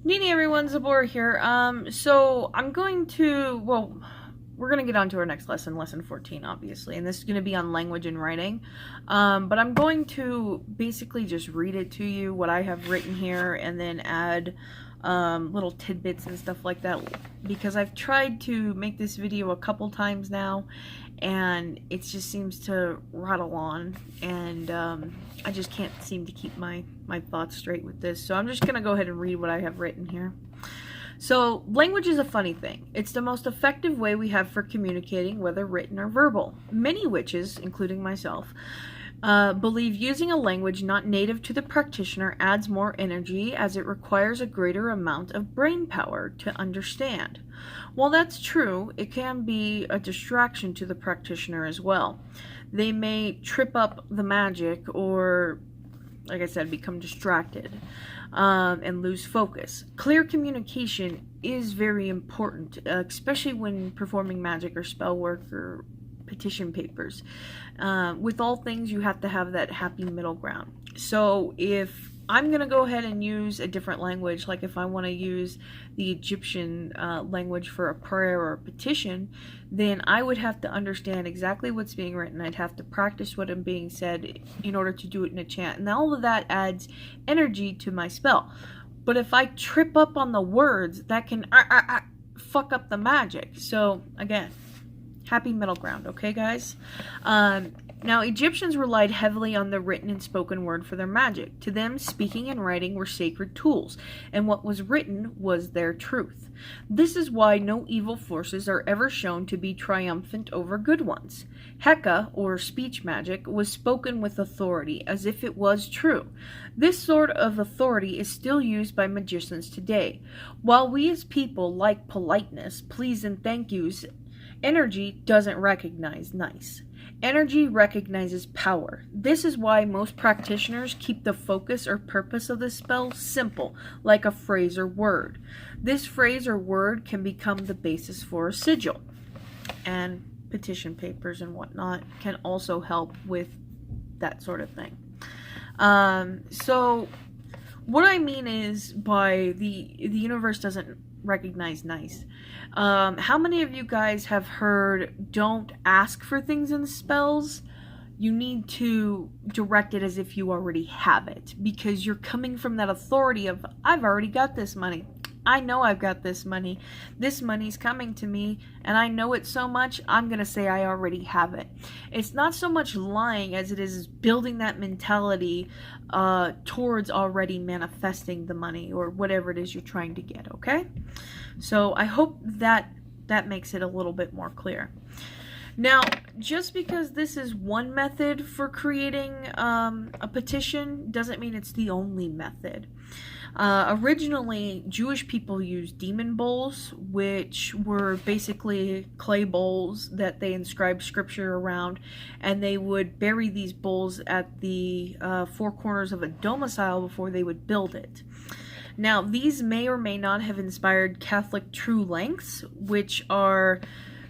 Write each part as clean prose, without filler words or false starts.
Nini everyone, Zabor here. So I'm going to, well, we're going to get on to our next lesson, lesson 14, obviously, and this is going to be on language and writing. But I'm going to basically just read it to you, what I have written here, and then add little tidbits and stuff like that, because I've tried to make this video a couple times now, and it just seems to rattle on, and I just can't seem to keep my thoughts straight with this. So I'm just gonna go ahead and read what I have written here. So, language is a funny thing. It's the most effective way we have for communicating, whether written or verbal. Many witches, including myself, believe using a language not native to the practitioner adds more energy, as it requires a greater amount of brain power to understand. While that's true, it can be a distraction to the practitioner as well. They may trip up the magic or, like I said, become distracted and lose focus. Clear communication is very important, especially when performing magic or spell work or petition papers. With all things, you have to have that happy middle ground. So if I'm going to go ahead and use a different language, like if I want to use the Egyptian language for a prayer or a petition, then I would have to understand exactly what's being written. I'd have to practice what I'm being said in order to do it in a chant. And all of that adds energy to my spell. But if I trip up on the words, that can fuck up the magic. So again, happy middle ground, okay, guys? Now, Egyptians relied heavily on the written and spoken word for their magic. To them, speaking and writing were sacred tools, and what was written was their truth. This is why no evil forces are ever shown to be triumphant over good ones. Heka, or speech magic, was spoken with authority, as if it was true. This sort of authority is still used by magicians today. While we as people like politeness, please and thank yous, energy doesn't recognize nice. Energy recognizes power. This is why most practitioners keep the focus or purpose of the spell simple, like a phrase or word. This phrase or word can become the basis for a sigil. And petition papers and whatnot can also help with that sort of thing. So what I mean is by the universe doesn't recognize nice. How many of you guys have heard don't ask for things in spells? You need to direct it as if you already have it, because you're coming from that authority of, I've already got this money. I know I've got this money. This money's coming to me, and I know it so much, I'm going to say I already have it. It's not so much lying as it is building that mentality towards already manifesting the money or whatever it is you're trying to get, okay? So I hope that makes it a little bit more clear. Now, just because this is one method for creating a petition doesn't mean it's the only method. Originally, Jewish people used demon bowls, which were basically clay bowls that they inscribed scripture around, and they would bury these bowls at the four corners of a domicile before they would build it. Now, these may or may not have inspired Catholic true lengths, which are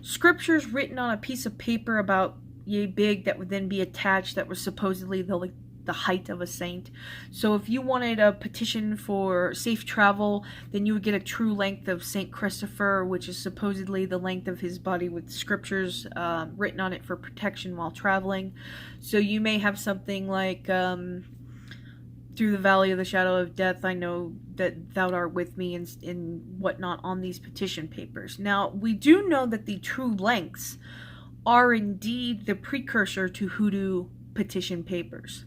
scriptures written on a piece of paper about yay big that would then be attached, that was supposedly the height of a saint. So if you wanted a petition for safe travel, then you would get a true length of Saint Christopher, which is supposedly the length of his body with scriptures written on it for protection while traveling. So you may have something like through the valley of the shadow of death, I know that thou art with me, and whatnot on these petition papers. Now, we do know that the true lengths are indeed the precursor to hoodoo petition papers.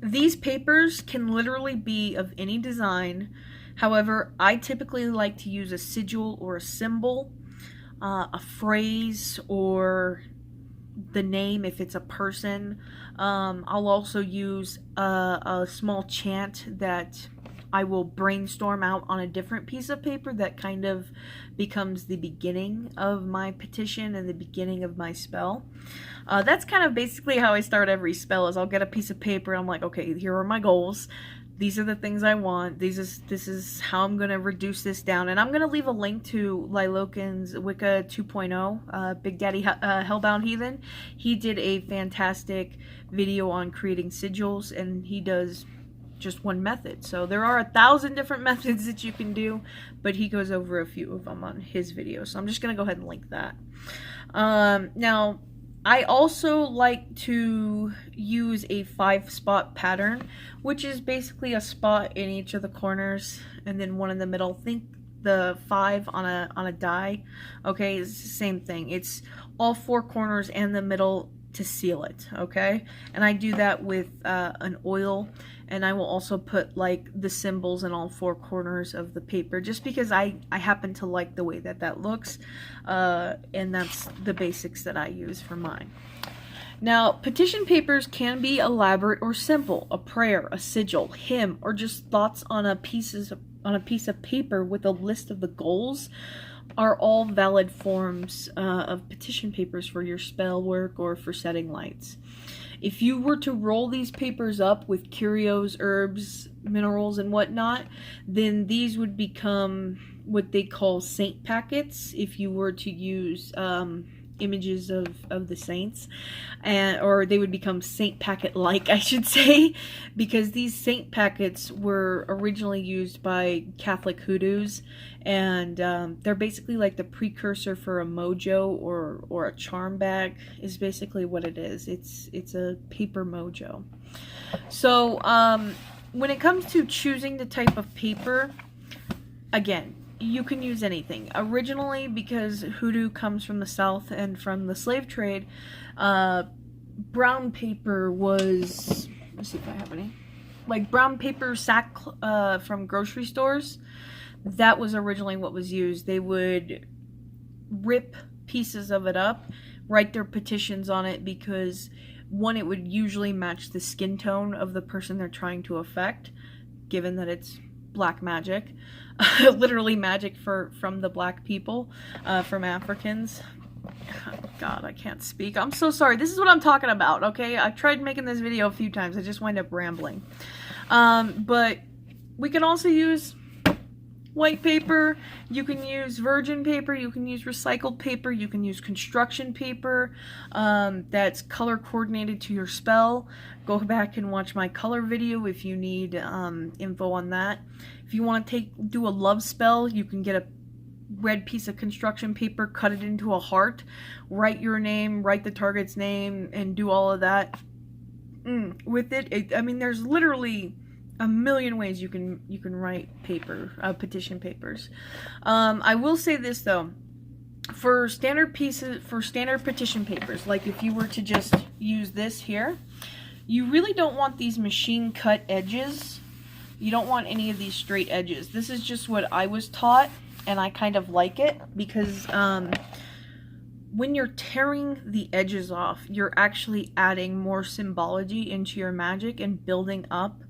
These papers can literally be of any design. However, I typically like to use a sigil or a symbol, a phrase, or the name if it's a person. I'll also use a small chant that I will brainstorm out on a different piece of paper that kind of becomes the beginning of my petition and the beginning of my spell. That's kind of basically how I start every spell, is I'll get a piece of paper, I'm like, okay, here are my goals. These are the things I want. This is how I'm going to reduce this down. And I'm going to leave a link to Lilokin's Wicca 2.0, Big Daddy Hellbound Heathen. He did a fantastic video on creating sigils, and he does just one method. So there are 1,000 different methods that you can do, but he goes over a few of them on his video. So I'm just going to go ahead and link that. Now, I also like to use a 5-spot pattern, which is basically a spot in each of the corners and then one in the middle. Think the 5 on a die. Okay, it's the same thing. It's all 4 corners and the middle to seal it. Okay, and I do that with an oil, and I will also put like the symbols in all 4 corners of the paper, just because I happen to like the way that looks, and that's the basics that I use for mine. Now, petition papers can be elaborate or simple: a prayer, a sigil, hymn, or just thoughts on a piece of paper with a list of the goals are all valid forms of petition papers for your spell work or for setting lights. If you were to roll these papers up with curios, herbs, minerals, and whatnot, then these would become what they call saint packets if you were to use images of the saints, or they would become saint packet like, I should say, because these saint packets were originally used by Catholic hoodoos, and they're basically like the precursor for a mojo or a charm bag is basically what it is. It's a paper mojo. So when it comes to choosing the type of paper, again, you can use anything. Originally, because hoodoo comes from the South and from the slave trade, brown paper was, let's see if I have any, like brown paper sack from grocery stores. That was originally what was used. They would rip pieces of it up, write their petitions on it, because one, it would usually match the skin tone of the person they're trying to affect, given that it's black magic. Literally magic from the black people, from Africans. God, I can't speak. I'm so sorry. This is what I'm talking about, okay? I've tried making this video a few times. I just wind up rambling. But we can also use white paper. You can use virgin paper. You can use recycled paper. You can use construction paper that's color coordinated to your spell. Go back and watch my color video if you need info on that. If you want to do a love spell, you can get a red piece of construction paper, cut it into a heart, write your name, write the target's name, and do all of that with it. I mean, there's literally a million ways you can write paper, petition papers. I will say this though, for standard petition papers, like if you were to just use this here, you really don't want these machine cut edges. You don't want any of these straight edges. This is just what I was taught, and I kind of like it, because when you're tearing the edges off, you're actually adding more symbology into your magic and building up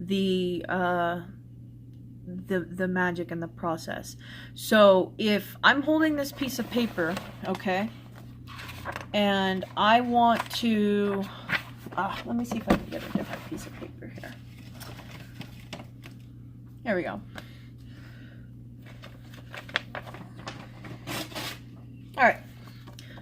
the magic and the process. So if I'm holding this piece of paper, okay, and I want to, let me see if I can get a different piece of paper here. There we go. Alright.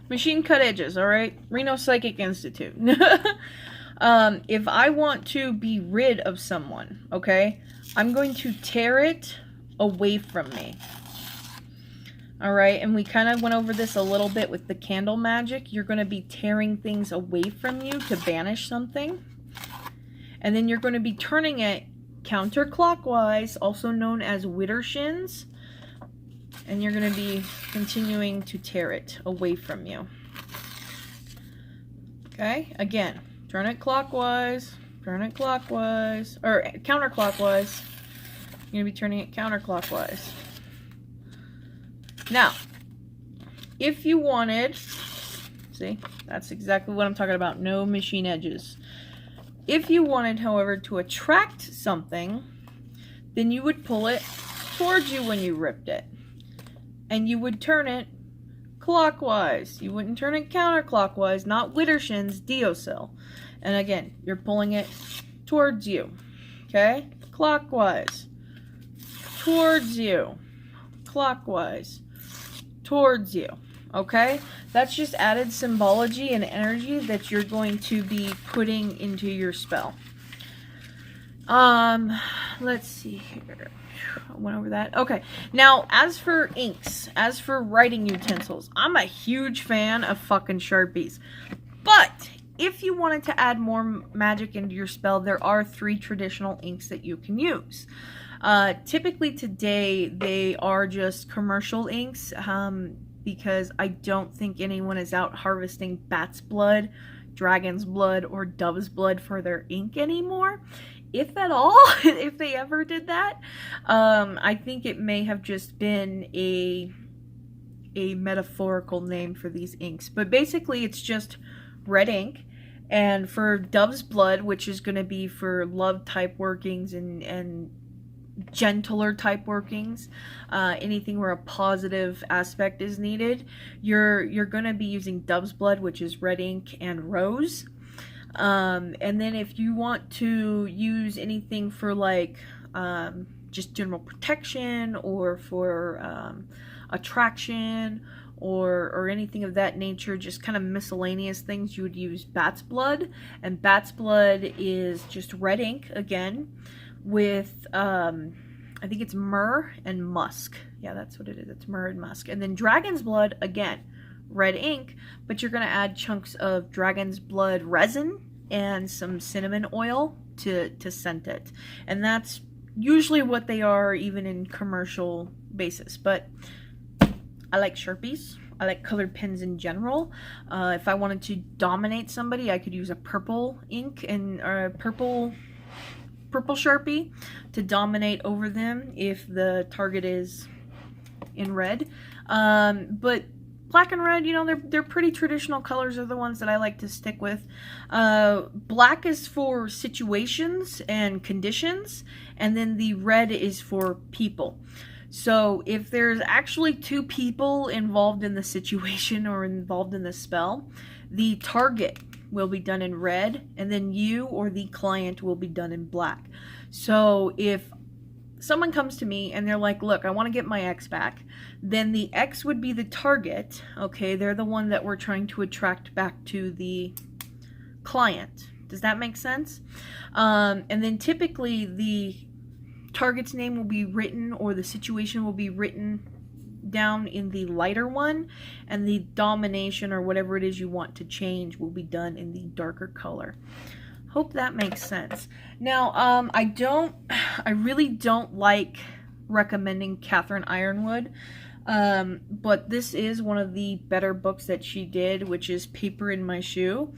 Machine cut edges, alright? Reno Psychic Institute. If I want to be rid of someone, okay, I'm going to tear it away from me. Alright, and we kind of went over this a little bit with the candle magic. You're going to be tearing things away from you to banish something. And then you're going to be turning it counterclockwise, also known as widdershins, and you're going to be continuing to tear it away from you. Okay, again, turn it clockwise, or counterclockwise. You're going to be turning it counterclockwise. Now, if you wanted, see, that's exactly what I'm talking about, no machine edges. If you wanted, however, to attract something, then you would pull it towards you when you ripped it. And you would turn it clockwise. You wouldn't turn it counterclockwise, not widdershins, Deosil. And again, you're pulling it towards you. Okay? Clockwise. Towards you. Clockwise. Towards you. Okay? That's just added symbology and energy that you're going to be putting into your spell. Let's see here. I went over that. Okay. Now, as for inks, as for writing utensils, I'm a huge fan of fucking Sharpies. But if you wanted to add more magic into your spell, there are 3 traditional inks that you can use. Typically today, they are just commercial inks, because I don't think anyone is out harvesting bat's blood, dragon's blood, or dove's blood for their ink anymore. If at all, if they ever did that. I think it may have just been a metaphorical name for these inks. But basically, it's just red ink. And for dove's blood, which is going to be for love type workings and gentler type workings, anything where a positive aspect is needed, you're going to be using dove's blood, which is red ink and rose. And then if you want to use anything for like just general protection, or for attraction, or anything of that nature, just kind of miscellaneous things, you would use bat's blood. And bat's blood is just red ink again with I think it's myrrh and musk. Yeah, that's what it is. It's myrrh and musk. And then dragon's blood, again, red ink, but you're going to add chunks of dragon's blood resin and some cinnamon oil to scent it. And that's usually what they are, even in commercial basis. But I like Sharpies. I like colored pens in general. If I wanted to dominate somebody, I could use a purple ink and purple Sharpie to dominate over them if the target is in red. But black and red, you know, they're pretty traditional colors, are the ones that I like to stick with. Black is for situations and conditions, and then the red is for people. So if there's actually 2 people involved in the situation or involved in the spell, the target will be done in red, and then you or the client will be done in black. So if someone comes to me and they're like, look, I want to get my ex back, then the ex would be the target. Okay, they're the one that we're trying to attract back to the client. Does that make sense? And then typically the target's name will be written, or the situation will be written down in the lighter one, and the domination or whatever it is you want to change will be done in the darker color. Hope that makes sense. Now, I really don't like recommending Catherine Ironwood, but this is one of the better books that she did, which is Paper in My Shoe.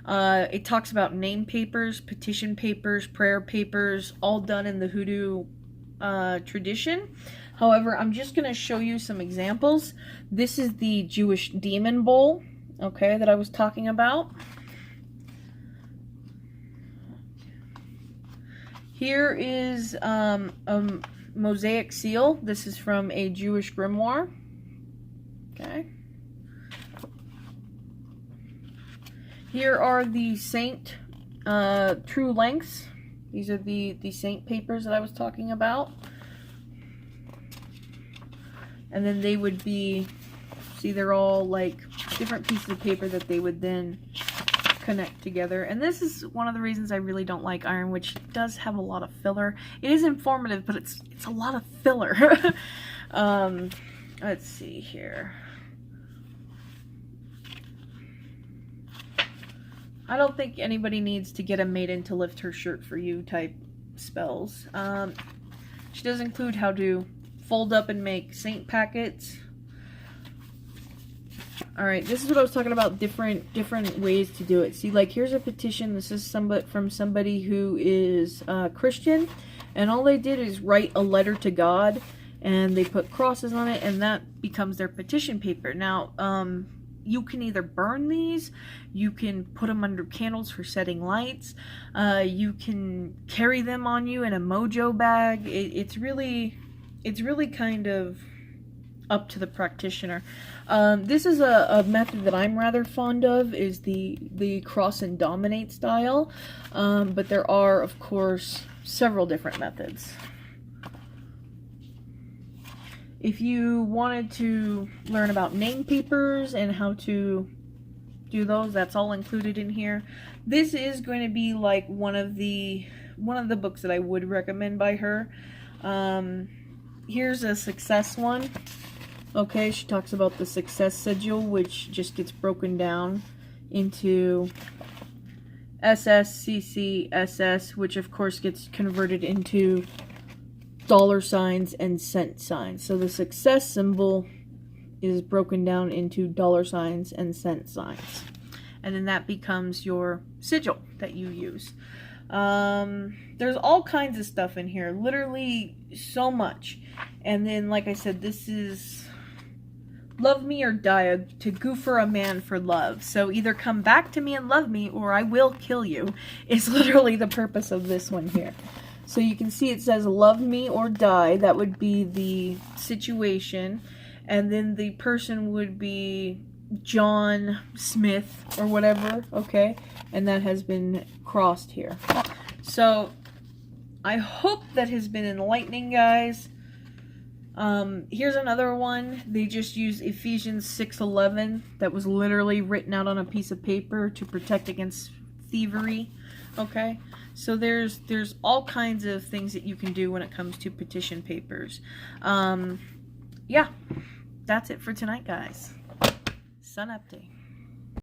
It talks about name papers, petition papers, prayer papers, all done in the hoodoo tradition. However, I'm just going to show you some examples. This is the Jewish demon bowl, okay, that I was talking about. Here is a mosaic seal. This is from a Jewish grimoire. Okay. Here are the saint true lengths. These are the saint papers that I was talking about. And then they would be, see, they're all like different pieces of paper that they would then connect together. And this is one of the reasons I really don't like Iron, which does have a lot of filler. It is informative, but it's a lot of filler. Let's see here. I don't think anybody needs to get a maiden to lift her shirt for you type spells. She does include how to fold up and make saint packets. Alright, this is what I was talking about, different ways to do it. See, like, here's a petition. This is from somebody who is Christian, and all they did is write a letter to God, and they put crosses on it, and that becomes their petition paper. Now, you can either burn these, you can put them under candles for setting lights, you can carry them on you in a mojo bag. It's really kind of up to the practitioner. This is a method that I'm rather fond of, is the cross and dominate style, but there are, of course, several different methods. If you wanted to learn about name papers and how to do those, that's all included in here. This is going to be like one of the one of the books that I would recommend by her. Here's a success one. Okay, she talks about the success sigil, which just gets broken down into SS, CC, SS, which of course gets converted into dollar signs and cent signs. So the success symbol is broken down into dollar signs and cent signs. And then that becomes your sigil that you use. There's all kinds of stuff in here. Literally so much. And then, like I said, this is love me or die, to goofer a man for love. So either come back to me and love me, or I will kill you, is literally the purpose of this one here. So you can see it says love me or die. That would be the situation. And then the person would be John Smith or whatever, okay? And that has been crossed here. So I hope that has been enlightening, guys. Here's another one. They just used Ephesians 6:11 that was literally written out on a piece of paper to protect against thievery. Okay, so there's all kinds of things that you can do when it comes to petition papers. Yeah, that's it for tonight, guys. Sun update.